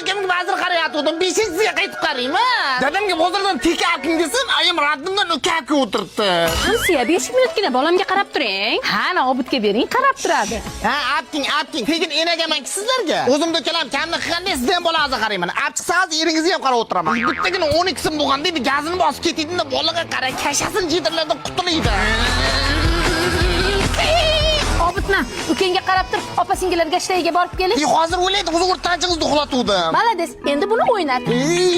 akamga vazir qarayotgandim. 5-siga qaytib qarayman. Dadamga bozordan tika aking desam, ayam raddimdan o'kakka o'tiribdi. Qansiya 5 minutgina bolamga qarab turing. Ha, Obidga bering, qarab turadi. Ha, apking. Tekin enagaman sizlarga. O'zimda kalam kamni qilganda sizdan bolaga qarayman. Apchiqsangiz eringizni ham qarab o'tiraman. Bittagina 12 so'm bo'lganda edi, gazini bosib ketdingda bolaga qara, kashasini jidirlardan qutulaydi. Obidma, ukangga qarab tur, opa-singillarga ishlayga borib keling. Hozir o'ylaydi, o'zi o'rtanchingizni uxlatuvdim. Malades, endi buni o'ynat.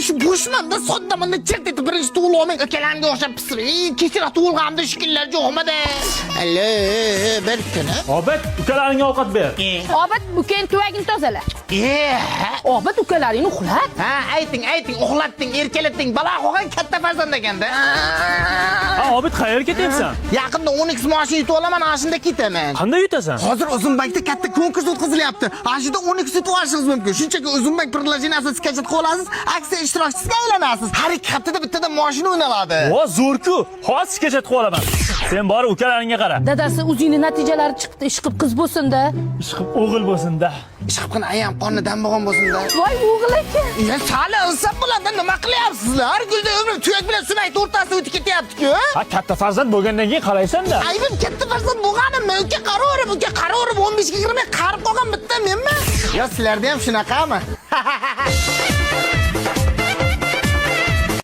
Shu bo'shmanda soddamanda chirt etib birinchi tug'il olmang. Akalamga o'xshab pisir. Kechira tug'ilganimda shikillar yo'qmidi. Allo, bir kuni. Obid, ukalaringga ovqat ber. Obid, ukang tuvagini tozala. Obid, ukalaringni uxlat. Ha, ayting, uxlatding, erkalatding. Bala qo'ygan katta farzand ekanda. Ha, Obid, qayerga ketyapsan? Yaqinda 12 mashina yutib olaman, ashunda ketaman. Qanday yutasan? Hozir Uzunbankda katta konkurs o'tkazilyapti. Ashida 12 yutib olishingiz mumkin. Shunchaki Uzunbank приложениесini skachat qilib olasiz, aksiya ishtirokchisiga aylanasiz. Har 2 haftada bittadan mashina o'ynaladi. O, zo'r-ku. Hozir skachat qilib olaman. Sen borib ukalaringga qara. Dadasi o'zining natijalari chiqdi, ishqib qiz bo'lsin-da. Ishqib o'g'il bo'lsin-da. Ishqibqina ayam qonidan bo'lgan bo'lsin-da. Voy o'g'il aka. Ya sali insof bo'ladi, nima qilyapsizlar? Har gulda umrim tuyak bilan sumayt o'rtasida o'tib ketyapti-ku. Ha, katta farzand bo'lgandan keyin qaraysan-da. Aybim katta farzand bo'lganimmi? Uka qaraverib 15 ga kirmay qarib qolgan bitta menmi? Yo, sizlarda ham shunaqami?